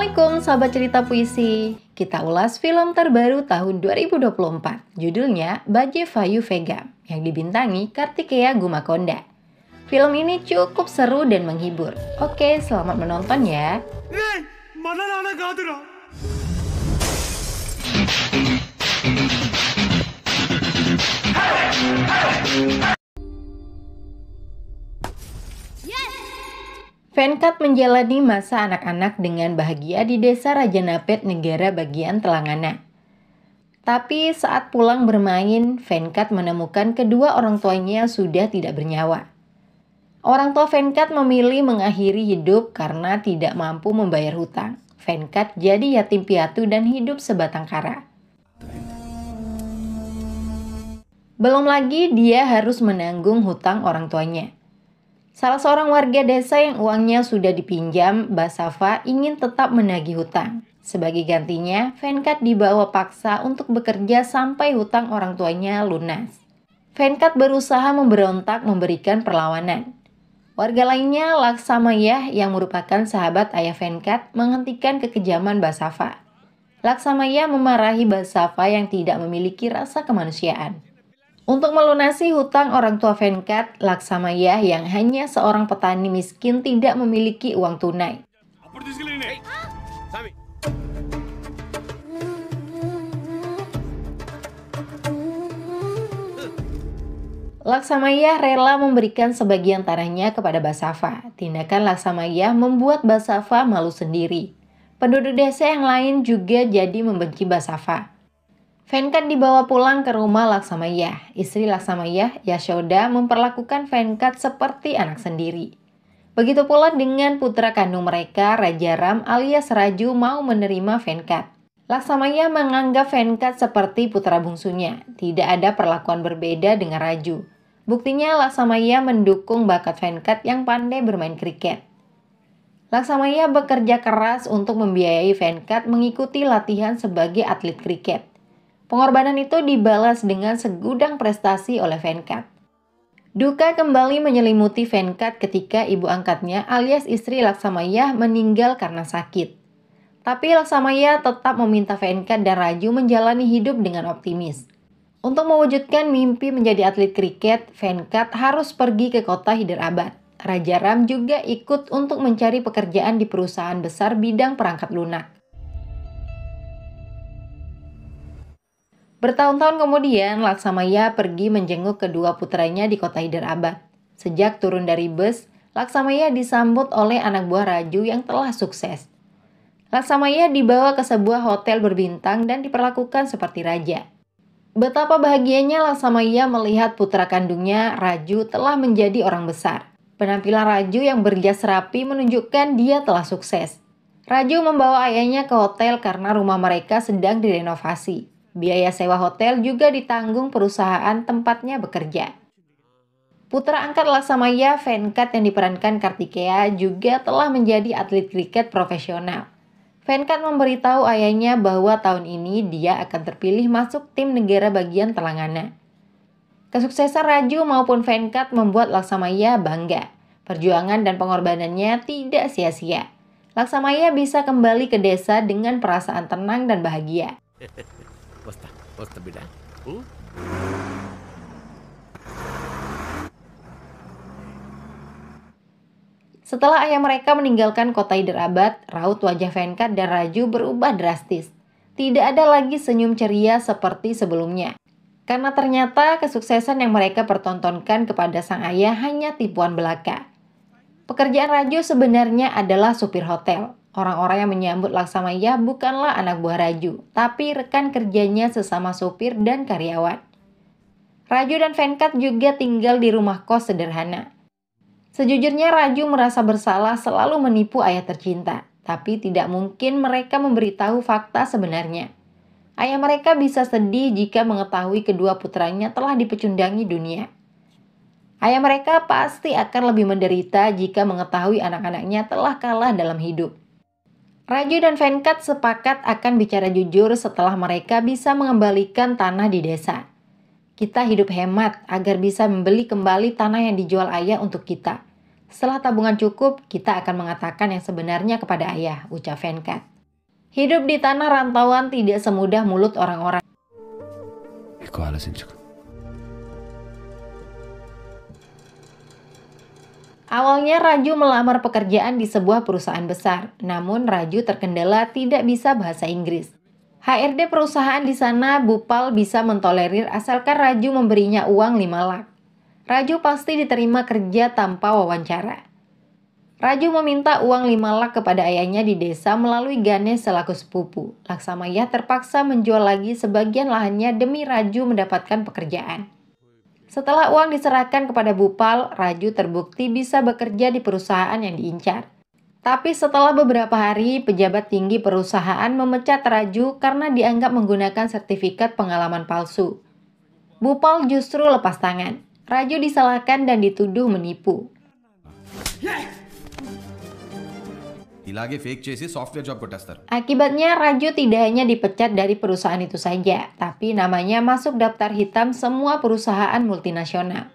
Assalamualaikum sahabat cerita puisi. Kita ulas film terbaru tahun 2024. Judulnya Baje Vayu Vega yang dibintangi Kartikeya Gumakonda. Film ini cukup seru dan menghibur. Oke, selamat menonton ya. Venkat menjalani masa anak-anak dengan bahagia di desa Rajanapet, negara bagian Telangana. Tapi saat pulang bermain, Venkat menemukan kedua orang tuanya sudah tidak bernyawa. Orang tua Venkat memilih mengakhiri hidup karena tidak mampu membayar hutang. Venkat jadi yatim piatu dan hidup sebatang kara. Belum lagi dia harus menanggung hutang orang tuanya. Salah seorang warga desa yang uangnya sudah dipinjam, Basava ingin tetap menagih hutang. Sebagai gantinya, Venkat dibawa paksa untuk bekerja sampai hutang orang tuanya lunas. Venkat berusaha memberontak memberikan perlawanan. Warga lainnya, Laksamaya yang merupakan sahabat ayah Venkat, menghentikan kekejaman Basava. Laksamaya memarahi Basava yang tidak memiliki rasa kemanusiaan. Untuk melunasi hutang orang tua Venkat, Laksamaya yang hanya seorang petani miskin tidak memiliki uang tunai. Laksamaya rela memberikan sebagian tanahnya kepada Basava. Tindakan Laksamaya membuat Basava malu sendiri. Penduduk desa yang lain juga jadi membenci Basava. Venkat dibawa pulang ke rumah Laksamaya. Istri Laksamaya, Yashoda, memperlakukan Venkat seperti anak sendiri. Begitu pula dengan putra kandung mereka, Rajaram alias Raju, mau menerima Venkat. Laksamaya menganggap Venkat seperti putra bungsunya. Tidak ada perlakuan berbeda dengan Raju. Buktinya Laksamaya mendukung bakat Venkat yang pandai bermain kriket. Laksamaya bekerja keras untuk membiayai Venkat mengikuti latihan sebagai atlet kriket. Pengorbanan itu dibalas dengan segudang prestasi oleh Venkat. Duka kembali menyelimuti Venkat ketika ibu angkatnya alias istri Laksamaya meninggal karena sakit. Tapi Laksamaya tetap meminta Venkat dan Raju menjalani hidup dengan optimis. Untuk mewujudkan mimpi menjadi atlet kriket, Venkat harus pergi ke kota Hyderabad. Rajaram juga ikut untuk mencari pekerjaan di perusahaan besar bidang perangkat lunak. Bertahun-tahun kemudian, Laksamaya pergi menjenguk kedua putranya di kota Hyderabad. Sejak turun dari bus, Laksamaya disambut oleh anak buah Raju yang telah sukses. Laksamaya dibawa ke sebuah hotel berbintang dan diperlakukan seperti raja. Betapa bahagianya Laksamaya melihat putra kandungnya, Raju, telah menjadi orang besar. Penampilan Raju yang berjas rapi menunjukkan dia telah sukses. Raju membawa ayahnya ke hotel karena rumah mereka sedang direnovasi. Biaya sewa hotel juga ditanggung perusahaan tempatnya bekerja. Putra angkat Laksamaya, Venkat yang diperankan Kartikeya, juga telah menjadi atlet kriket profesional. Venkat memberitahu ayahnya bahwa tahun ini dia akan terpilih masuk tim negara bagian Telangana. Kesuksesan Raju maupun Venkat membuat Laksamaya bangga. Perjuangan dan pengorbanannya tidak sia-sia. Laksamaya bisa kembali ke desa dengan perasaan tenang dan bahagia. Setelah ayah mereka meninggalkan kota Hyderabad, raut wajah Venkat dan Raju berubah drastis. Tidak ada lagi senyum ceria seperti sebelumnya. Karena ternyata kesuksesan yang mereka pertontonkan kepada sang ayah hanya tipuan belaka. Pekerjaan Raju sebenarnya adalah supir hotel. Orang-orang yang menyambut Laksamaya bukanlah anak buah Raju, tapi rekan kerjanya sesama supir dan karyawan. Raju dan Venkat juga tinggal di rumah kos sederhana. Sejujurnya Raju merasa bersalah selalu menipu ayah tercinta, tapi tidak mungkin mereka memberitahu fakta sebenarnya. Ayah mereka bisa sedih jika mengetahui kedua putranya telah dipecundangi dunia. Ayah mereka pasti akan lebih menderita jika mengetahui anak-anaknya telah kalah dalam hidup. Raju dan Venkat sepakat akan bicara jujur setelah mereka bisa mengembalikan tanah di desa. Kita hidup hemat agar bisa membeli kembali tanah yang dijual ayah untuk kita. Setelah tabungan cukup, kita akan mengatakan yang sebenarnya kepada ayah, ucap Venkat. Hidup di tanah rantauan tidak semudah mulut orang-orang. Awalnya Raju melamar pekerjaan di sebuah perusahaan besar, namun Raju terkendala tidak bisa bahasa Inggris. HRD perusahaan di sana, Bhupal, bisa mentolerir asalkan Raju memberinya uang 5 lak. Raju pasti diterima kerja tanpa wawancara. Raju meminta uang 5 lak kepada ayahnya di desa melalui Ganesh selaku sepupu. Laksamaya terpaksa menjual lagi sebagian lahannya demi Raju mendapatkan pekerjaan. Setelah uang diserahkan kepada Bhupal, Raju terbukti bisa bekerja di perusahaan yang diincar. Tapi setelah beberapa hari, pejabat tinggi perusahaan memecat Raju karena dianggap menggunakan sertifikat pengalaman palsu. Bhupal justru lepas tangan. Raju disalahkan dan dituduh menipu. Akibatnya Raju tidak hanya dipecat dari perusahaan itu saja, tapi namanya masuk daftar hitam semua perusahaan multinasional.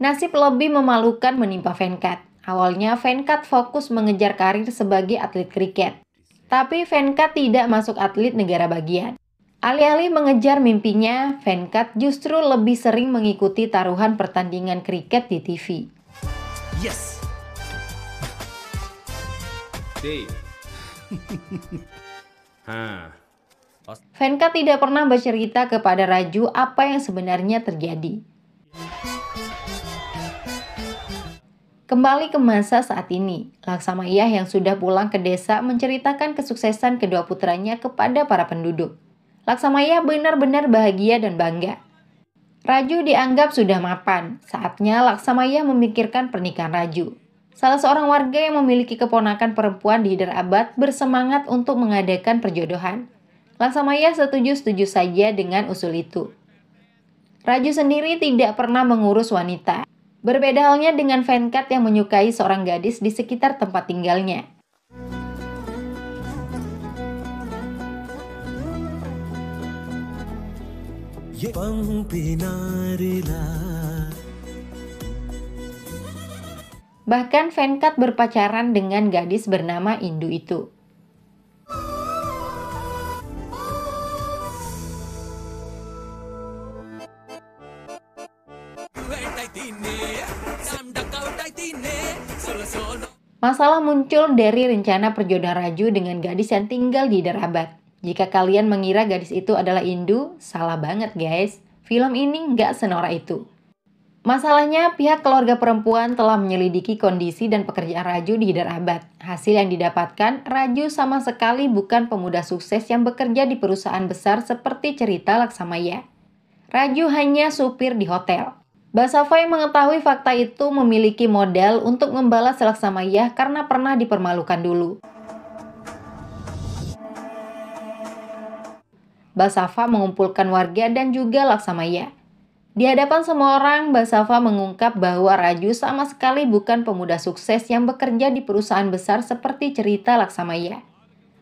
Nasib lebih memalukan menimpa Venkat. Awalnya Venkat fokus mengejar karir sebagai atlet kriket. Tapi Venkat tidak masuk atlet negara bagian. Alih-alih mengejar mimpinya, Venkat justru lebih sering mengikuti taruhan pertandingan kriket di TV. Yes. Venkat tidak pernah bercerita kepada Raju apa yang sebenarnya terjadi. Kembali ke masa saat ini, Laksamaya yang sudah pulang ke desa menceritakan kesuksesan kedua putranya kepada para penduduk. Laksamaya benar-benar bahagia dan bangga. Raju dianggap sudah mapan, saatnya Laksamaya memikirkan pernikahan Raju. Salah seorang warga yang memiliki keponakan perempuan di Hyderabad bersemangat untuk mengadakan perjodohan. Laksamaya setuju-setuju saja dengan usul itu. Raju sendiri tidak pernah mengurus wanita. Berbeda halnya dengan Venkat yang menyukai seorang gadis di sekitar tempat tinggalnya. Bahkan Venkat berpacaran dengan gadis bernama Indu itu. Masalah muncul dari rencana perjodohan Raju dengan gadis yang tinggal di Hyderabad. Jika kalian mengira gadis itu adalah Indu, salah banget guys. Film ini nggak senorak itu. Masalahnya, pihak keluarga perempuan telah menyelidiki kondisi dan pekerjaan Raju di Hyderabad. Hasil yang didapatkan, Raju sama sekali bukan pemuda sukses yang bekerja di perusahaan besar seperti cerita Laksamaya. Raju hanya supir di hotel. Basava yang mengetahui fakta itu memiliki modal untuk membalas Laksamaya karena pernah dipermalukan dulu. Basava mengumpulkan warga dan juga Laksamaya. Di hadapan semua orang, Basava mengungkap bahwa Raju sama sekali bukan pemuda sukses yang bekerja di perusahaan besar seperti cerita Laksamaya.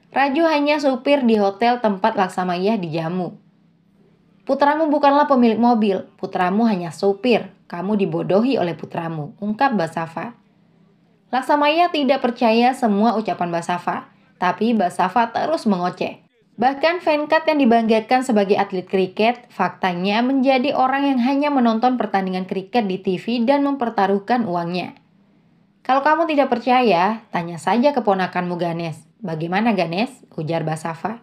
Raju hanya supir di hotel tempat Laksamaya dijamu. Putramu bukanlah pemilik mobil, putramu hanya supir. Kamu dibodohi oleh putramu, ungkap Basava. Laksamaya tidak percaya semua ucapan Basava, tapi Basava terus mengoceh. Bahkan Venkat yang dibanggakan sebagai atlet kriket, faktanya menjadi orang yang hanya menonton pertandingan kriket di TV dan mempertaruhkan uangnya. Kalau kamu tidak percaya, tanya saja keponakanmu Ganesh. Bagaimana Ganesh? Ujar Basava.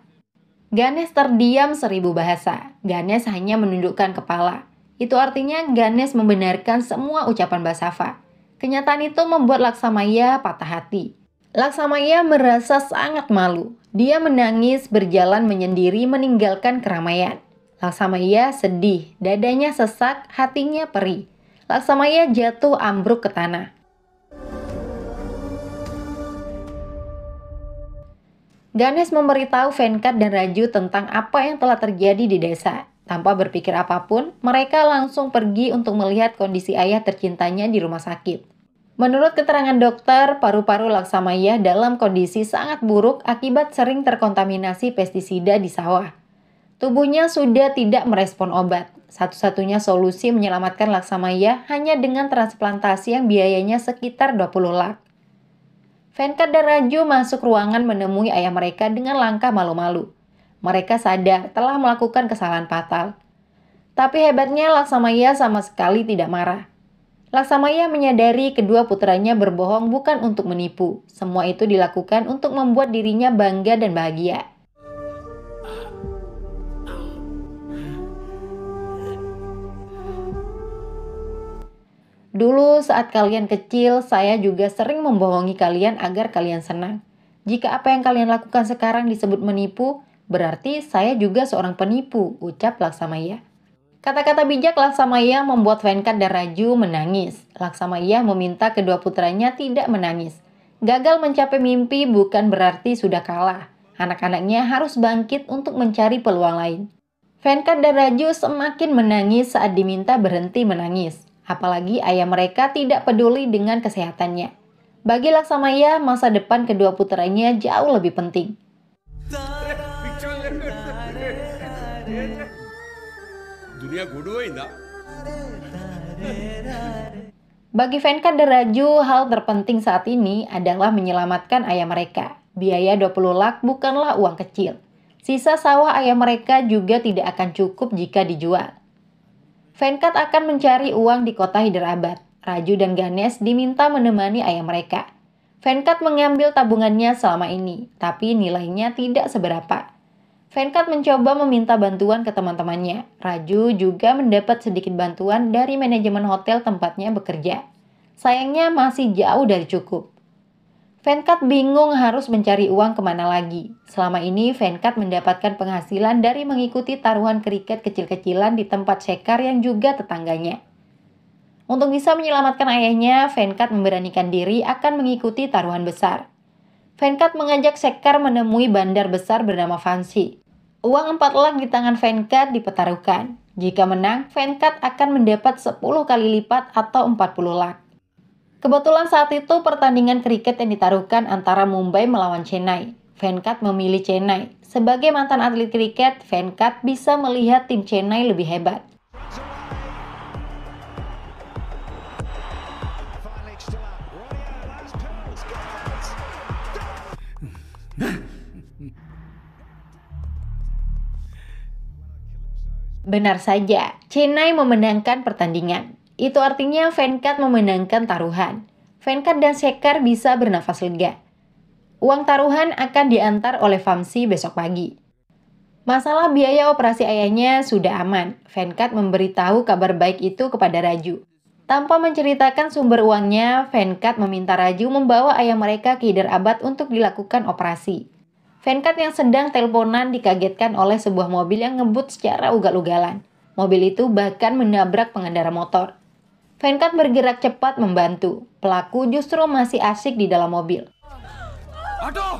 Ganesh terdiam 1000 bahasa. Ganesh hanya menundukkan kepala. Itu artinya Ganesh membenarkan semua ucapan Basava. Kenyataan itu membuat Laksamaya patah hati. Laksamaya merasa sangat malu. Dia menangis berjalan menyendiri meninggalkan keramaian. Laksamaya sedih, dadanya sesak, hatinya perih. Laksamaya jatuh ambruk ke tanah. Ganesh memberitahu Venkat dan Raju tentang apa yang telah terjadi di desa. Tanpa berpikir apapun, mereka langsung pergi untuk melihat kondisi ayah tercintanya di rumah sakit. Menurut keterangan dokter, paru-paru Laksamaya dalam kondisi sangat buruk akibat sering terkontaminasi pestisida di sawah. Tubuhnya sudah tidak merespon obat. Satu-satunya solusi menyelamatkan Laksamaya hanya dengan transplantasi yang biayanya sekitar 20 lak. Venkat dan Raju masuk ruangan menemui ayah mereka dengan langkah malu-malu. Mereka sadar telah melakukan kesalahan fatal. Tapi hebatnya Laksamaya sama sekali tidak marah. Laksamaya menyadari kedua putranya berbohong bukan untuk menipu. Semua itu dilakukan untuk membuat dirinya bangga dan bahagia. Dulu saat kalian kecil, saya juga sering membohongi kalian agar kalian senang. Jika apa yang kalian lakukan sekarang disebut menipu, berarti saya juga seorang penipu, ucap Laksamaya. Kata-kata bijak Laksamaya membuat Venkat dan Raju menangis. Laksamaya meminta kedua putranya tidak menangis. Gagal mencapai mimpi bukan berarti sudah kalah. Anak-anaknya harus bangkit untuk mencari peluang lain. Venkat dan Raju semakin menangis saat diminta berhenti menangis. Apalagi ayah mereka tidak peduli dengan kesehatannya. Bagi Laksamaya, masa depan kedua putranya jauh lebih penting. Bagi Venkat dan Raju, hal terpenting saat ini adalah menyelamatkan ayah mereka. Biaya 20 lak bukanlah uang kecil. Sisa sawah ayah mereka juga tidak akan cukup jika dijual. Venkat akan mencari uang di kota Hyderabad. Raju dan Ganesh diminta menemani ayah mereka. Venkat mengambil tabungannya selama ini, tapi nilainya tidak seberapa. Venkat mencoba meminta bantuan ke teman-temannya. Raju juga mendapat sedikit bantuan dari manajemen hotel tempatnya bekerja. Sayangnya masih jauh dari cukup. Venkat bingung harus mencari uang kemana lagi. Selama ini Venkat mendapatkan penghasilan dari mengikuti taruhan kriket kecil-kecilan di tempat Sekar yang juga tetangganya. Untuk bisa menyelamatkan ayahnya, Venkat memberanikan diri akan mengikuti taruhan besar. Venkat mengajak Sekar menemui bandar besar bernama Vansi. Uang 4 lak di tangan Venkat dipertaruhkan. Jika menang, Venkat akan mendapat 10 kali lipat atau 40 lak. Kebetulan saat itu pertandingan kriket yang ditaruhkan antara Mumbai melawan Chennai. Venkat memilih Chennai. Sebagai mantan atlet kriket, Venkat bisa melihat tim Chennai lebih hebat. Benar saja, Chennai memenangkan pertandingan. Itu artinya Venkat memenangkan taruhan. Venkat dan Sekar bisa bernafas lega. Uang taruhan akan diantar oleh Vamsi besok pagi. Masalah biaya operasi ayahnya sudah aman. Venkat memberitahu kabar baik itu kepada Raju. Tanpa menceritakan sumber uangnya, Venkat meminta Raju membawa ayah mereka ke Hyderabad untuk dilakukan operasi. Venkat yang sedang teleponan dikagetkan oleh sebuah mobil yang ngebut secara ugal-ugalan. Mobil itu bahkan menabrak pengendara motor. Venkat bergerak cepat membantu. Pelaku justru masih asyik di dalam mobil. Aduh!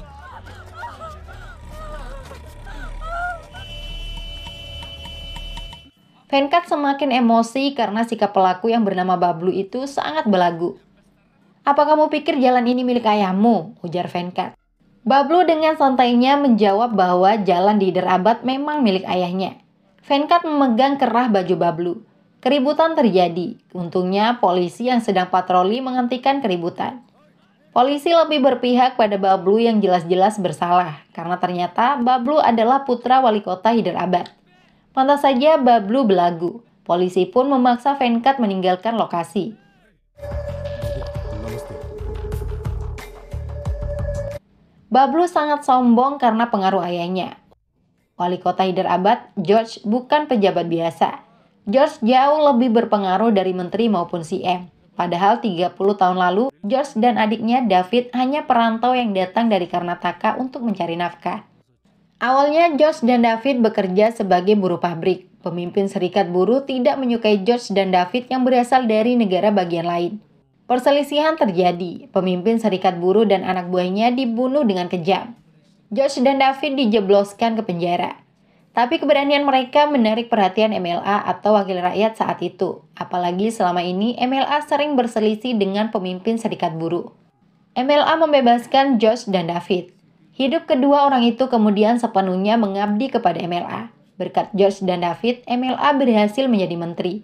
Venkat semakin emosi karena sikap pelaku yang bernama Bablu itu sangat belagu. "Apa kamu pikir jalan ini milik ayahmu?" ujar Venkat. Bablu dengan santainya menjawab bahwa jalan di Hyderabad memang milik ayahnya. Venkat memegang kerah baju Bablu. Keributan terjadi. Untungnya polisi yang sedang patroli menghentikan keributan. Polisi lebih berpihak pada Bablu yang jelas-jelas bersalah, karena ternyata Bablu adalah putra wali kota Hyderabad. Pantas saja Bablu belagu. Polisi pun memaksa Venkat meninggalkan lokasi. Bablu sangat sombong karena pengaruh ayahnya. Wali kota Hyderabad, George, bukan pejabat biasa. George jauh lebih berpengaruh dari menteri maupun CM. Padahal 30 tahun lalu, George dan adiknya David hanya perantau yang datang dari Karnataka untuk mencari nafkah. Awalnya George dan David bekerja sebagai buruh pabrik. Pemimpin serikat buruh tidak menyukai George dan David yang berasal dari negara bagian lain. Perselisihan terjadi. Pemimpin serikat buruh dan anak buahnya dibunuh dengan kejam. George dan David dijebloskan ke penjara. Tapi keberanian mereka menarik perhatian MLA atau wakil rakyat saat itu. Apalagi selama ini MLA sering berselisih dengan pemimpin serikat buruh. MLA membebaskan George dan David. Hidup kedua orang itu kemudian sepenuhnya mengabdi kepada MLA. Berkat George dan David, MLA berhasil menjadi menteri.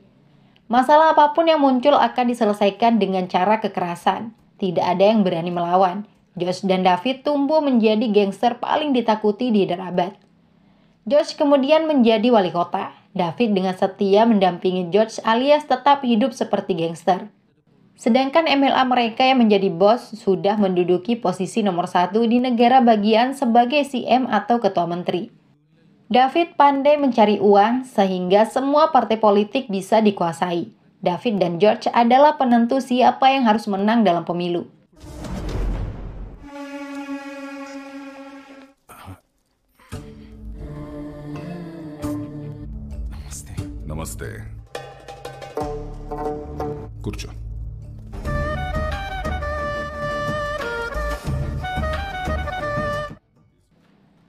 Masalah apapun yang muncul akan diselesaikan dengan cara kekerasan. Tidak ada yang berani melawan. George dan David tumbuh menjadi gangster paling ditakuti di Hyderabad. George kemudian menjadi wali kota. David dengan setia mendampingi George alias tetap hidup seperti gangster. Sedangkan MLA mereka yang menjadi bos sudah menduduki posisi nomor 1 di negara bagian sebagai CM atau ketua menteri. David pandai mencari uang sehingga semua partai politik bisa dikuasai. David dan George adalah penentu siapa yang harus menang dalam pemilu. Namaste. కూర్చో.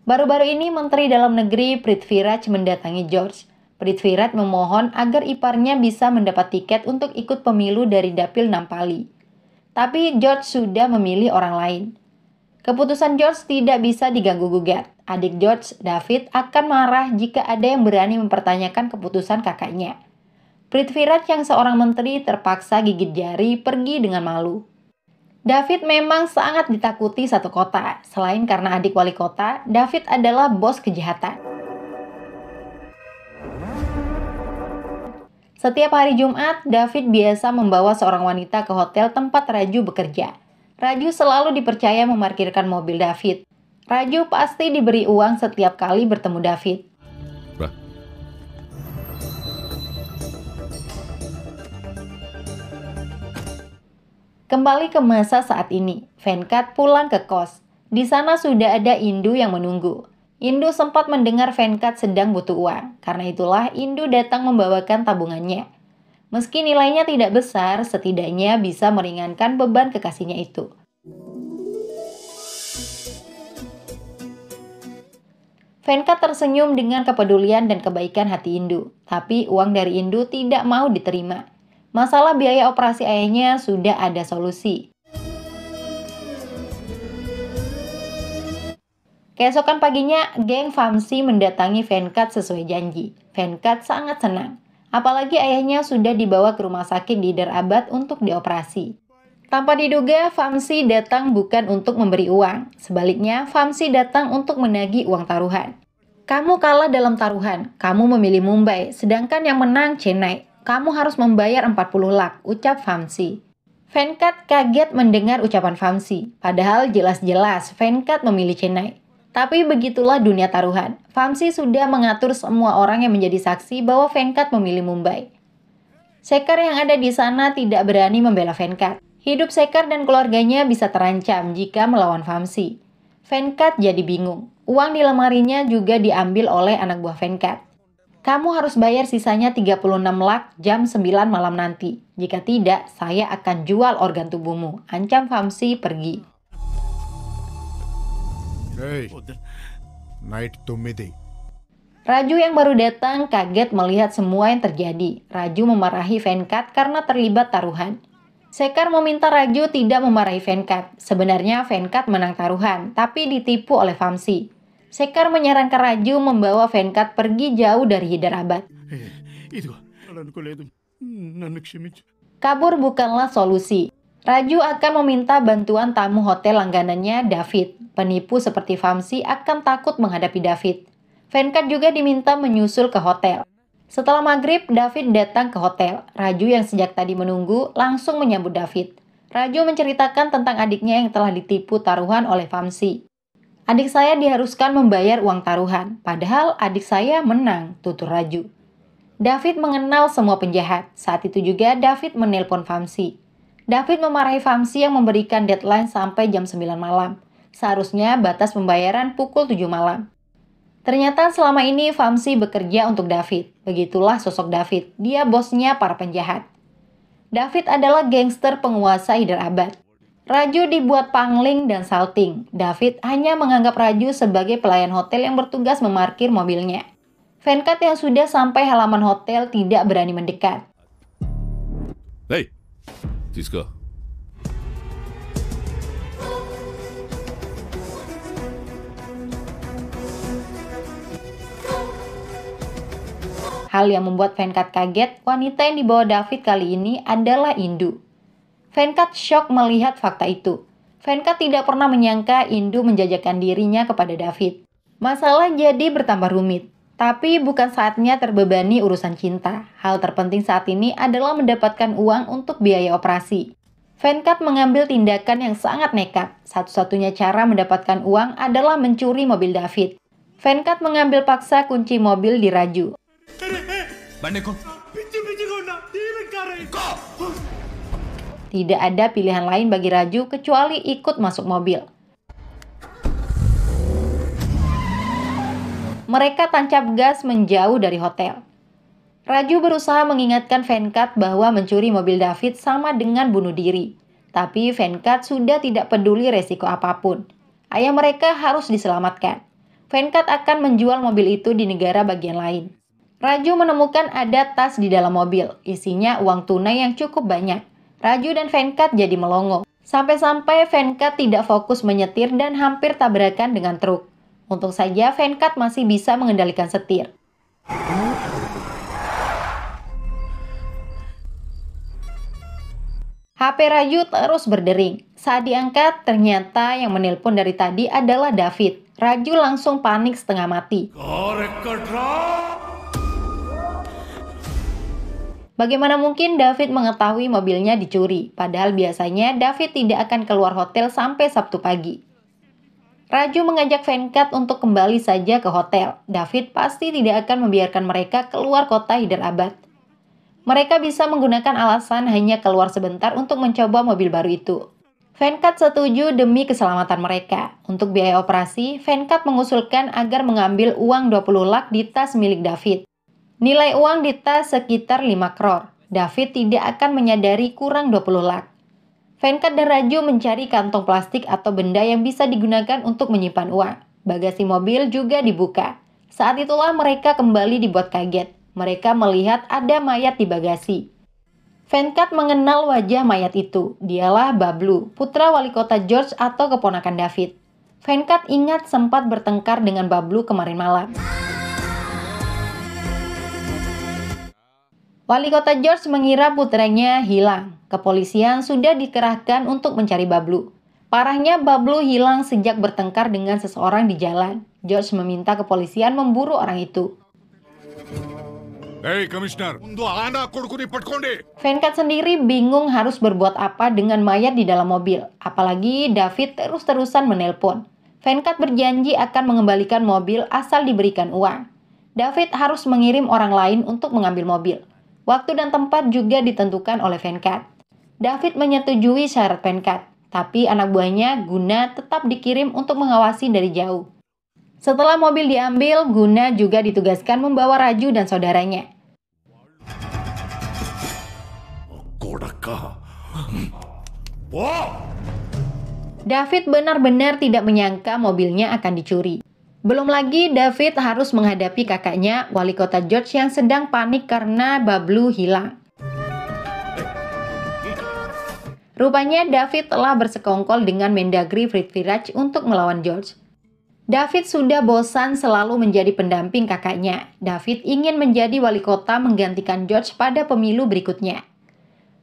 Baru-baru ini Menteri Dalam Negeri Prithviraj mendatangi George. Prithviraj memohon agar iparnya bisa mendapat tiket untuk ikut pemilu dari Dapil Nampali. Tapi George sudah memilih orang lain. Keputusan George tidak bisa diganggu-gugat. Adik George, David, akan marah jika ada yang berani mempertanyakan keputusan kakaknya. Prithviraj yang seorang menteri terpaksa gigit jari pergi dengan malu. David memang sangat ditakuti satu kota. Selain karena adik wali kota, David adalah bos kejahatan. Setiap hari Jumat, David biasa membawa seorang wanita ke hotel tempat Raju bekerja. Raju selalu dipercaya memarkirkan mobil David. Raju pasti diberi uang setiap kali bertemu David. Kembali ke masa saat ini, Venkat pulang ke kos. Di sana sudah ada Indu yang menunggu. Indu sempat mendengar Venkat sedang butuh uang. Karena itulah Indu datang membawakan tabungannya. Meski nilainya tidak besar, setidaknya bisa meringankan beban kekasihnya itu. Venkat tersenyum dengan kepedulian dan kebaikan hati Indu. Tapi uang dari Indu tidak mau diterima. Masalah biaya operasi ayahnya sudah ada solusi. Keesokan paginya, geng Vamsi mendatangi Venkat sesuai janji. Venkat sangat senang. Apalagi ayahnya sudah dibawa ke rumah sakit di Hyderabad untuk dioperasi. Tanpa diduga, Vamsi datang bukan untuk memberi uang. Sebaliknya, Vamsi datang untuk menagih uang taruhan. Kamu kalah dalam taruhan, kamu memilih Mumbai, sedangkan yang menang Chennai. Kamu harus membayar 40 lakh, ucap Vamsi. Venkat kaget mendengar ucapan Vamsi. Padahal jelas-jelas Venkat memilih Chennai. Tapi begitulah dunia taruhan. Vamsi sudah mengatur semua orang yang menjadi saksi bahwa Venkat memilih Mumbai. Sekar yang ada di sana tidak berani membela Venkat. Hidup Sekar dan keluarganya bisa terancam jika melawan Vamsi. Venkat jadi bingung. Uang di lemarinya juga diambil oleh anak buah Venkat. Kamu harus bayar sisanya 36 lakh jam 9 malam nanti. Jika tidak, saya akan jual organ tubuhmu. Ancam Vamsi pergi. Hey, night 9. Raju yang baru datang kaget melihat semua yang terjadi. Raju memarahi Venkat karena terlibat taruhan. Sekar meminta Raju tidak memarahi Venkat. Sebenarnya Venkat menang taruhan, tapi ditipu oleh Vamsi. Sekar menyarankan Raju membawa Venkat pergi jauh dari Hyderabad. Kabur bukanlah solusi. Raju akan meminta bantuan tamu hotel langganannya David. Penipu seperti Vamsi akan takut menghadapi David. Venkat juga diminta menyusul ke hotel. Setelah maghrib, David datang ke hotel. Raju yang sejak tadi menunggu langsung menyambut David. Raju menceritakan tentang adiknya yang telah ditipu taruhan oleh Vamsi. Adik saya diharuskan membayar uang taruhan, padahal adik saya menang, tutur Raju. David mengenal semua penjahat. Saat itu juga David menelpon Vamsi. David memarahi Vamsi yang memberikan deadline sampai jam 9 malam. Seharusnya batas pembayaran pukul 7 malam. Ternyata selama ini Vamsi bekerja untuk David. Begitulah sosok David, dia bosnya para penjahat. David adalah gangster penguasa Hyderabad. Raju dibuat pangling dan salting. David hanya menganggap Raju sebagai pelayan hotel yang bertugas memarkir mobilnya. Venkat yang sudah sampai halaman hotel tidak berani mendekat. Hey, తీసుకో. Hal yang membuat Venkat kaget, wanita yang dibawa David kali ini adalah Indu. Venkat syok melihat fakta itu. Venkat tidak pernah menyangka Indu menjajakan dirinya kepada David. Masalah jadi bertambah rumit. Tapi bukan saatnya terbebani urusan cinta. Hal terpenting saat ini adalah mendapatkan uang untuk biaya operasi. Venkat mengambil tindakan yang sangat nekat. Satu-satunya cara mendapatkan uang adalah mencuri mobil David. Venkat mengambil paksa kunci mobil di Raju. Tidak ada pilihan lain bagi Raju kecuali ikut masuk mobil. Mereka tancap gas menjauh dari hotel. Raju berusaha mengingatkan Venkat bahwa mencuri mobil David sama dengan bunuh diri. Tapi Venkat sudah tidak peduli resiko apapun. Ayah mereka harus diselamatkan. Venkat akan menjual mobil itu di negara bagian lain. Raju menemukan ada tas di dalam mobil. Isinya uang tunai yang cukup banyak. Raju dan Venkat jadi melongo. Sampai-sampai Venkat tidak fokus menyetir dan hampir tabrakan dengan truk. Untung saja Venkat masih bisa mengendalikan setir. HP Raju terus berdering. Saat diangkat, ternyata yang menelpon dari tadi adalah David. Raju langsung panik setengah mati. Bagaimana mungkin David mengetahui mobilnya dicuri? Padahal biasanya David tidak akan keluar hotel sampai Sabtu pagi. Raju mengajak Venkat untuk kembali saja ke hotel. David pasti tidak akan membiarkan mereka keluar kota Hyderabad. Mereka bisa menggunakan alasan hanya keluar sebentar untuk mencoba mobil baru itu. Venkat setuju demi keselamatan mereka. Untuk biaya operasi, Venkat mengusulkan agar mengambil uang 20 lak di tas milik David. Nilai uang di tas sekitar 5 crore. David tidak akan menyadari kurang 20 lak. Venkat dan Raju mencari kantong plastik atau benda yang bisa digunakan untuk menyimpan uang. Bagasi mobil juga dibuka. Saat itulah mereka kembali dibuat kaget. Mereka melihat ada mayat di bagasi. Venkat mengenal wajah mayat itu. Dialah Bablu, putra wali kota George atau keponakan David. Venkat ingat sempat bertengkar dengan Bablu kemarin malam. Wali kota George mengira putranya hilang. Kepolisian sudah dikerahkan untuk mencari Bablu. Parahnya Bablu hilang sejak bertengkar dengan seseorang di jalan. George meminta kepolisian memburu orang itu. Hey, Commissioner. Venkat sendiri bingung harus berbuat apa dengan mayat di dalam mobil. Apalagi David terus-terusan menelpon. Venkat berjanji akan mengembalikan mobil asal diberikan uang. David harus mengirim orang lain untuk mengambil mobil. Waktu dan tempat juga ditentukan oleh Venkat. David menyetujui syarat Venkat, tapi anak buahnya Guna tetap dikirim untuk mengawasi dari jauh. Setelah mobil diambil, Guna juga ditugaskan membawa Raju dan saudaranya. David benar-benar tidak menyangka mobilnya akan dicuri. Belum lagi David harus menghadapi kakaknya, wali kota George yang sedang panik karena Bablu hilang. Rupanya David telah bersekongkol dengan Mendagri Prithviraj untuk melawan George. David sudah bosan selalu menjadi pendamping kakaknya. David ingin menjadi wali kota menggantikan George pada pemilu berikutnya.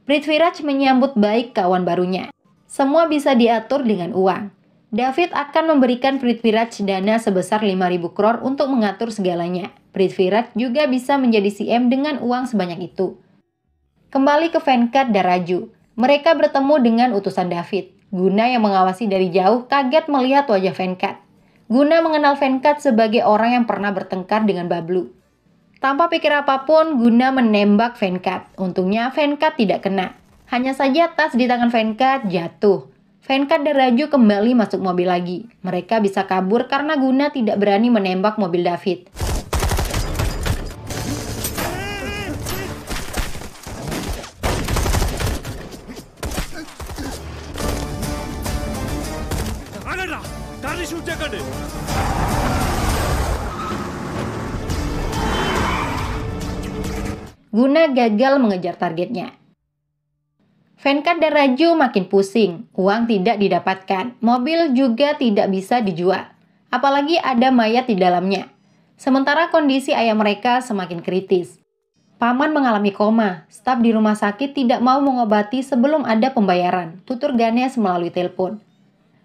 Prithviraj menyambut baik kawan barunya. Semua bisa diatur dengan uang. David akan memberikan Prithviraj dana sebesar 5.000 crore untuk mengatur segalanya. Prithviraj juga bisa menjadi CM dengan uang sebanyak itu. Kembali ke Venkat dan Raju. Mereka bertemu dengan utusan David. Guna yang mengawasi dari jauh kaget melihat wajah Venkat. Guna mengenal Venkat sebagai orang yang pernah bertengkar dengan Bablu. Tanpa pikir apapun, Guna menembak Venkat. Untungnya Venkat tidak kena. Hanya saja tas di tangan Venkat jatuh. Venkat dan Raju kembali masuk mobil lagi. Mereka bisa kabur karena Guna tidak berani menembak mobil David. Guna gagal mengejar targetnya. Venkat dan Raju makin pusing, uang tidak didapatkan, mobil juga tidak bisa dijual. Apalagi ada mayat di dalamnya. Sementara kondisi ayah mereka semakin kritis. Paman mengalami koma, staf di rumah sakit tidak mau mengobati sebelum ada pembayaran, tutur Ganesh melalui telepon.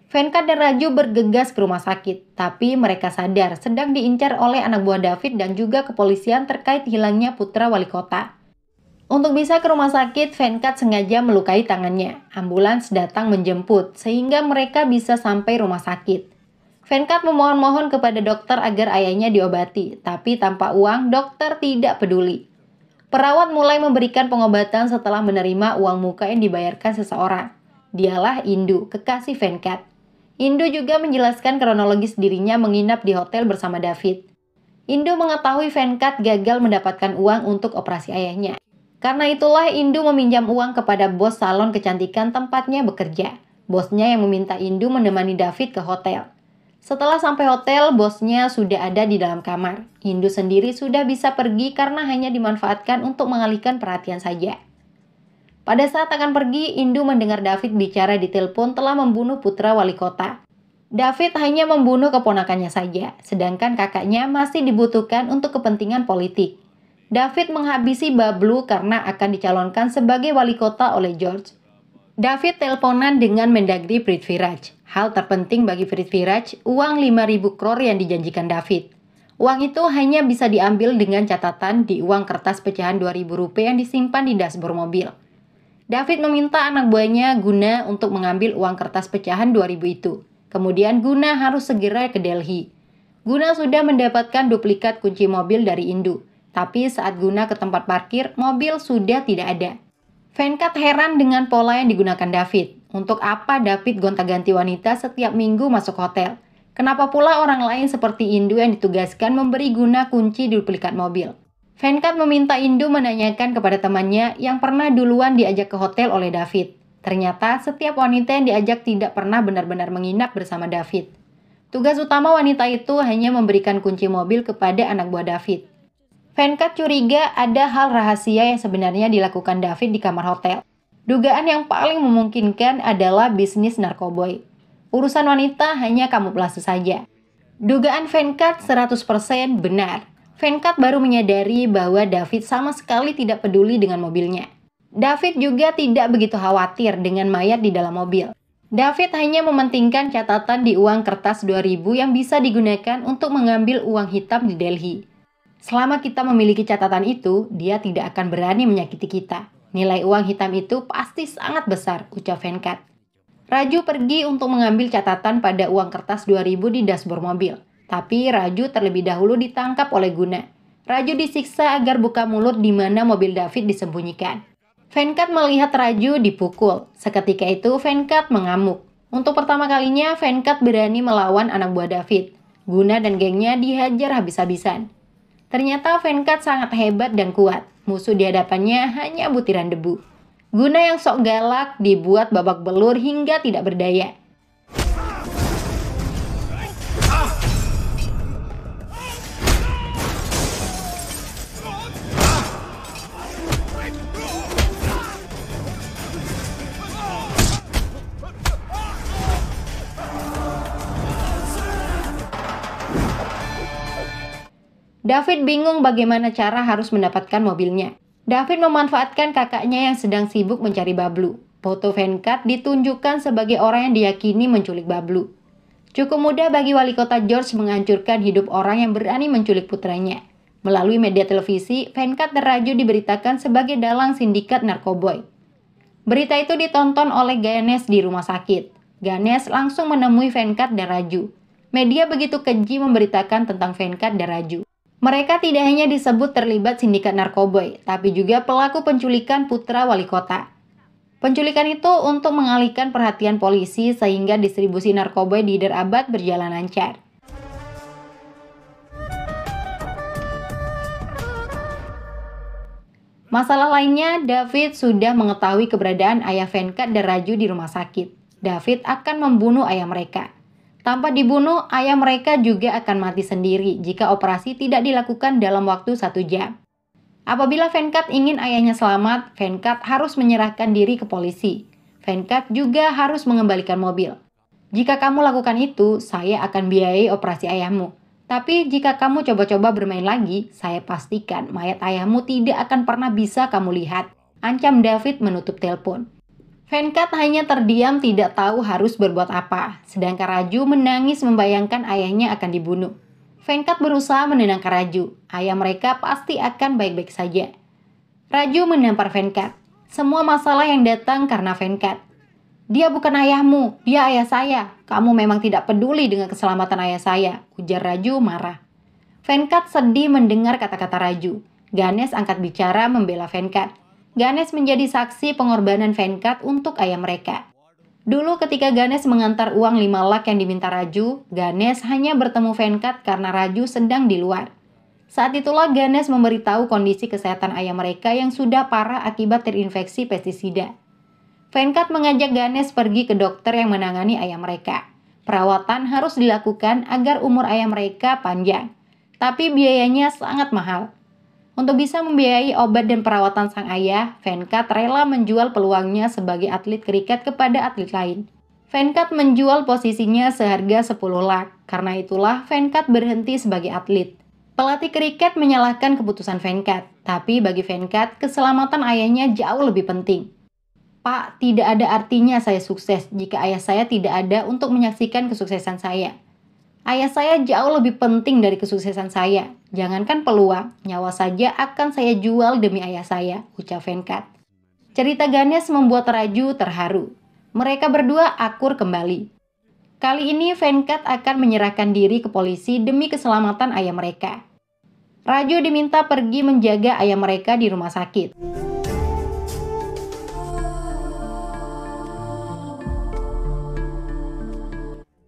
Venkat dan Raju bergegas ke rumah sakit, tapi mereka sadar sedang diincar oleh anak buah David dan juga kepolisian terkait hilangnya putra wali kota. Untuk bisa ke rumah sakit, Venkat sengaja melukai tangannya. Ambulans datang menjemput, sehingga mereka bisa sampai rumah sakit. Venkat memohon-mohon kepada dokter agar ayahnya diobati, tapi tanpa uang, dokter tidak peduli. Perawat mulai memberikan pengobatan setelah menerima uang muka yang dibayarkan seseorang. Dialah Indu, kekasih Venkat. Indu juga menjelaskan kronologis dirinya menginap di hotel bersama David. Indu mengetahui Venkat gagal mendapatkan uang untuk operasi ayahnya. Karena itulah Indu meminjam uang kepada bos salon kecantikan tempatnya bekerja. Bosnya yang meminta Indu menemani David ke hotel. Setelah sampai hotel, bosnya sudah ada di dalam kamar. Indu sendiri sudah bisa pergi karena hanya dimanfaatkan untuk mengalihkan perhatian saja. Pada saat akan pergi, Indu mendengar David bicara di telepon telah membunuh putra wali kota. David hanya membunuh keponakannya saja, sedangkan kakaknya masih dibutuhkan untuk kepentingan politik. David menghabisi Bablu karena akan dicalonkan sebagai wali kota oleh George. David teleponan dengan Mendagri Prithviraj. Hal terpenting bagi Prithviraj, uang 5.000 crore yang dijanjikan David. Uang itu hanya bisa diambil dengan catatan di uang kertas pecahan 2.000 rupiah yang disimpan di dashboard mobil. David meminta anak buahnya Guna untuk mengambil uang kertas pecahan 2.000 itu. Kemudian Guna harus segera ke Delhi. Guna sudah mendapatkan duplikat kunci mobil dari Indu. Tapi saat Guna ke tempat parkir, mobil sudah tidak ada. Venkat heran dengan pola yang digunakan David. Untuk apa David gonta-ganti wanita setiap minggu masuk hotel? Kenapa pula orang lain seperti Indu yang ditugaskan memberi Guna kunci duplikat mobil? Venkat meminta Indu menanyakan kepada temannya yang pernah duluan diajak ke hotel oleh David. Ternyata setiap wanita yang diajak tidak pernah benar-benar menginap bersama David. Tugas utama wanita itu hanya memberikan kunci mobil kepada anak buah David. Venkat curiga ada hal rahasia yang sebenarnya dilakukan David di kamar hotel. Dugaan yang paling memungkinkan adalah bisnis narkoboy. Urusan wanita hanya kamuflase saja. Dugaan Venkat 100% benar. Venkat baru menyadari bahwa David sama sekali tidak peduli dengan mobilnya. David juga tidak begitu khawatir dengan mayat di dalam mobil. David hanya mementingkan catatan di uang kertas 2.000 yang bisa digunakan untuk mengambil uang hitam di Delhi. Selama kita memiliki catatan itu, dia tidak akan berani menyakiti kita. Nilai uang hitam itu pasti sangat besar, ucap Venkat. Raju pergi untuk mengambil catatan pada uang kertas 2.000 di dashboard mobil. Tapi Raju terlebih dahulu ditangkap oleh Guna. Raju disiksa agar buka mulut di mana mobil David disembunyikan. Venkat melihat Raju dipukul. Seketika itu Venkat mengamuk. Untuk pertama kalinya Venkat berani melawan anak buah David. Guna dan gengnya dihajar habis-habisan. Ternyata Venkat sangat hebat dan kuat. Musuh di hadapannya hanya butiran debu. Guna yang sok galak dibuat babak belur hingga tidak berdaya. David bingung bagaimana cara harus mendapatkan mobilnya. David memanfaatkan kakaknya yang sedang sibuk mencari Bablu. Foto Venkat ditunjukkan sebagai orang yang diyakini menculik Bablu. Cukup mudah bagi wali kota George menghancurkan hidup orang yang berani menculik putranya. Melalui media televisi, Venkat dan Raju diberitakan sebagai dalang sindikat narkoboy. Berita itu ditonton oleh Ganesh di rumah sakit. Ganesh langsung menemui Venkat dan Raju. Media begitu keji memberitakan tentang Venkat dan Raju. Mereka tidak hanya disebut terlibat sindikat narkoboy, tapi juga pelaku penculikan putra wali kota. Penculikan itu untuk mengalihkan perhatian polisi sehingga distribusi narkoboy di Hyderabad berjalan lancar. Masalah lainnya, David sudah mengetahui keberadaan ayah Venkat dan Raju di rumah sakit. David akan membunuh ayah mereka. Tanpa dibunuh, ayah mereka juga akan mati sendiri jika operasi tidak dilakukan dalam waktu 1 jam. Apabila Venkat ingin ayahnya selamat, Venkat harus menyerahkan diri ke polisi. Venkat juga harus mengembalikan mobil. Jika kamu lakukan itu, saya akan biayai operasi ayahmu. Tapi jika kamu coba-coba bermain lagi, saya pastikan mayat ayahmu tidak akan pernah bisa kamu lihat. Ancam David menutup telepon. Venkat hanya terdiam tidak tahu harus berbuat apa, sedangkan Raju menangis membayangkan ayahnya akan dibunuh. Venkat berusaha menenangkan Raju, ayah mereka pasti akan baik-baik saja. Raju menampar Venkat, semua masalah yang datang karena Venkat. Dia bukan ayahmu, dia ayah saya, kamu memang tidak peduli dengan keselamatan ayah saya, ujar Raju marah. Venkat sedih mendengar kata-kata Raju. Ganesh angkat bicara membela Venkat. Ganesh menjadi saksi pengorbanan Venkat untuk ayah mereka. Dulu ketika Ganesh mengantar uang 5 lakh yang diminta Raju, Ganesh hanya bertemu Venkat karena Raju sedang di luar. Saat itulah Ganesh memberitahu kondisi kesehatan ayah mereka yang sudah parah akibat terinfeksi pestisida. Venkat mengajak Ganesh pergi ke dokter yang menangani ayah mereka. Perawatan harus dilakukan agar umur ayah mereka panjang, tapi biayanya sangat mahal. Untuk bisa membiayai obat dan perawatan sang ayah, Venkat rela menjual peluangnya sebagai atlet kriket kepada atlet lain. Venkat menjual posisinya seharga 10 lakh, karena itulah Venkat berhenti sebagai atlet. Pelatih kriket menyalahkan keputusan Venkat, tapi bagi Venkat, keselamatan ayahnya jauh lebih penting. Pak, tidak ada artinya saya sukses jika ayah saya tidak ada untuk menyaksikan kesuksesan saya. Ayah saya jauh lebih penting dari kesuksesan saya. Jangankan peluang, nyawa saja akan saya jual demi ayah saya, ucap Venkat. Cerita Ganesh membuat Raju terharu. Mereka berdua akur kembali. Kali ini Venkat akan menyerahkan diri ke polisi demi keselamatan ayah mereka. Raju diminta pergi menjaga ayah mereka di rumah sakit.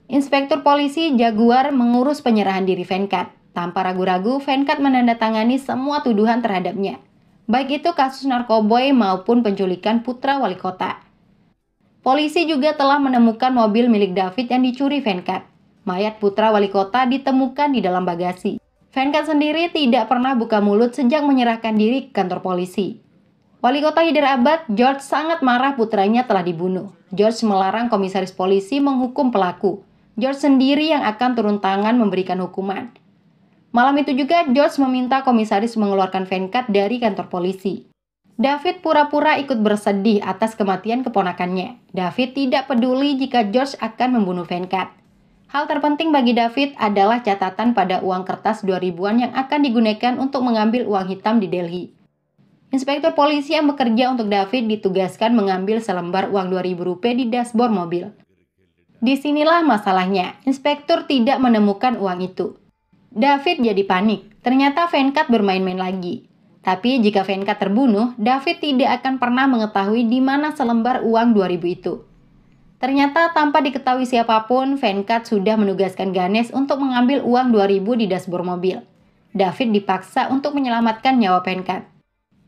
Inspektur polisi Jaguar mengurus penyerahan diri Venkat. Tanpa ragu-ragu, Venkat menandatangani semua tuduhan terhadapnya. Baik itu kasus narkoboy maupun penculikan putra wali kota. Polisi juga telah menemukan mobil milik David yang dicuri Venkat. Mayat putra wali kota ditemukan di dalam bagasi. Venkat sendiri tidak pernah buka mulut sejak menyerahkan diri ke kantor polisi. Wali kota Hyderabad, George sangat marah putranya telah dibunuh. George melarang komisaris polisi menghukum pelaku. George sendiri yang akan turun tangan memberikan hukuman. Malam itu juga George meminta komisaris mengeluarkan Venkat dari kantor polisi. David pura-pura ikut bersedih atas kematian keponakannya. David tidak peduli jika George akan membunuh Venkat. Hal terpenting bagi David adalah catatan pada uang kertas 2000-an yang akan digunakan untuk mengambil uang hitam di Delhi. Inspektur polisi yang bekerja untuk David ditugaskan mengambil selembar uang 2000 rupiah di dashboard mobil. Disinilah masalahnya, inspektur tidak menemukan uang itu. David jadi panik, ternyata Venkat bermain-main lagi. Tapi jika Venkat terbunuh, David tidak akan pernah mengetahui di mana selembar uang 2000 itu. Ternyata tanpa diketahui siapapun, Venkat sudah menugaskan Ganesh untuk mengambil uang 2000 di dashboard mobil. David dipaksa untuk menyelamatkan nyawa Venkat.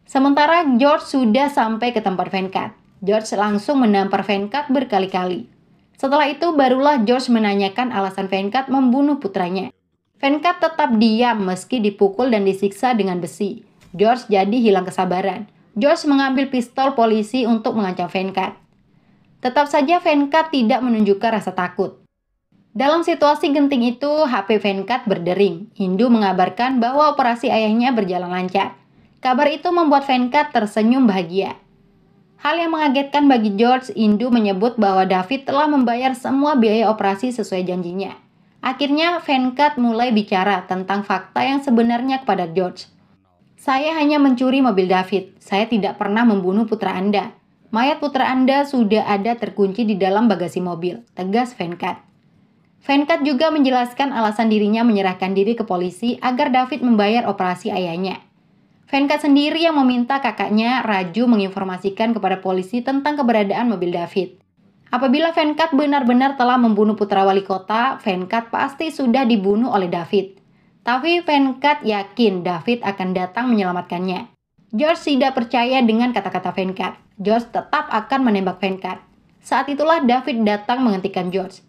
Sementara George sudah sampai ke tempat Venkat. George langsung menampar Venkat berkali-kali. Setelah itu barulah George menanyakan alasan Venkat membunuh putranya. Venkat tetap diam meski dipukul dan disiksa dengan besi. George jadi hilang kesabaran. George mengambil pistol polisi untuk mengancam Venkat. Tetap saja Venkat tidak menunjukkan rasa takut. Dalam situasi genting itu, HP Venkat berdering. Hindu mengabarkan bahwa operasi ayahnya berjalan lancar. Kabar itu membuat Venkat tersenyum bahagia. Hal yang mengagetkan bagi George, Hindu menyebut bahwa David telah membayar semua biaya operasi sesuai janjinya. Akhirnya, Venkat mulai bicara tentang fakta yang sebenarnya kepada George. Saya hanya mencuri mobil David. Saya tidak pernah membunuh putra Anda. Mayat putra Anda sudah ada terkunci di dalam bagasi mobil, tegas Venkat. Venkat juga menjelaskan alasan dirinya menyerahkan diri ke polisi agar David membayar operasi ayahnya. Venkat sendiri yang meminta kakaknya, Raju, menginformasikan kepada polisi tentang keberadaan mobil David. Apabila Venkat benar-benar telah membunuh putra wali kota, Venkat pasti sudah dibunuh oleh David. Tapi Venkat yakin David akan datang menyelamatkannya. George tidak percaya dengan kata-kata Venkat. George tetap akan menembak Venkat. Saat itulah David datang menghentikan George.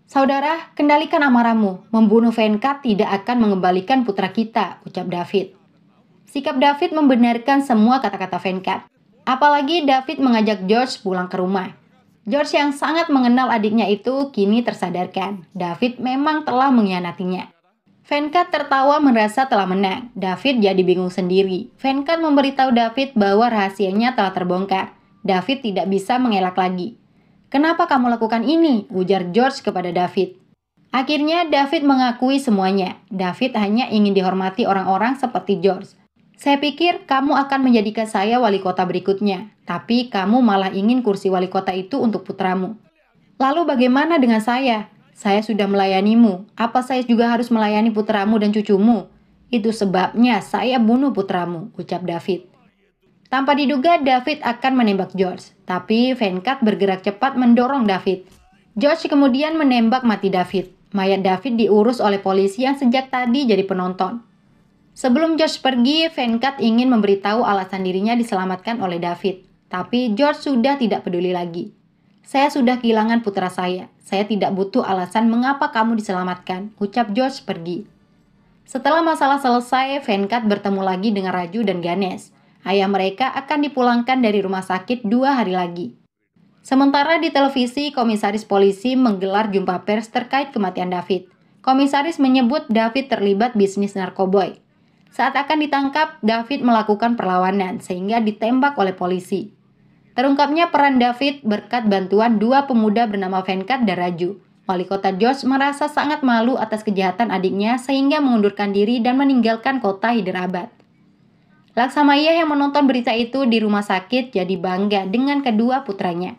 Saudara, kendalikan amarahmu. Membunuh Venkat tidak akan mengembalikan putra kita, ucap David. Sikap David membenarkan semua kata-kata Venkat. Apalagi David mengajak George pulang ke rumah. George yang sangat mengenal adiknya itu kini tersadarkan. David memang telah mengkhianatinya. Venkat tertawa merasa telah menang. David jadi bingung sendiri. Venkat memberitahu David bahwa rahasianya telah terbongkar. David tidak bisa mengelak lagi. "Kenapa kamu lakukan ini?" ujar George kepada David. Akhirnya David mengakui semuanya. David hanya ingin dihormati orang-orang seperti George. "Saya pikir kamu akan menjadikan saya wali kota berikutnya, tapi kamu malah ingin kursi wali kota itu untuk putramu. Lalu bagaimana dengan saya? Saya sudah melayanimu. Apa saya juga harus melayani putramu dan cucumu? Itu sebabnya saya bunuh putramu," ucap David. Tanpa diduga, David akan menembak George, tapi Venkat bergerak cepat mendorong David. George kemudian menembak mati David. Mayat David diurus oleh polisi yang sejak tadi jadi penonton. Sebelum George pergi, Venkat ingin memberitahu alasan dirinya diselamatkan oleh David. Tapi George sudah tidak peduli lagi. "Saya sudah kehilangan putra saya. Saya tidak butuh alasan mengapa kamu diselamatkan," ucap George pergi. Setelah masalah selesai, Venkat bertemu lagi dengan Raju dan Ganesh. Ayah mereka akan dipulangkan dari rumah sakit 2 hari lagi. Sementara di televisi, komisaris polisi menggelar jumpa pers terkait kematian David. Komisaris menyebut David terlibat bisnis narkoboy. Saat akan ditangkap, David melakukan perlawanan sehingga ditembak oleh polisi. Terungkapnya peran David berkat bantuan 2 pemuda bernama Venkat dan Raju. Wali kota George merasa sangat malu atas kejahatan adiknya sehingga mengundurkan diri dan meninggalkan kota Hyderabad. Laksamaya yang menonton berita itu di rumah sakit jadi bangga dengan kedua putranya.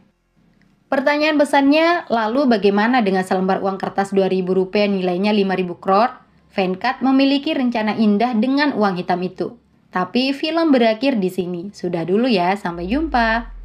Pertanyaan besarnya, lalu bagaimana dengan selembar uang kertas Rp2.000 nilainya 5.000 crore? Venkat memiliki rencana indah dengan uang hitam itu. Tapi film berakhir di sini. Sudah dulu ya, sampai jumpa.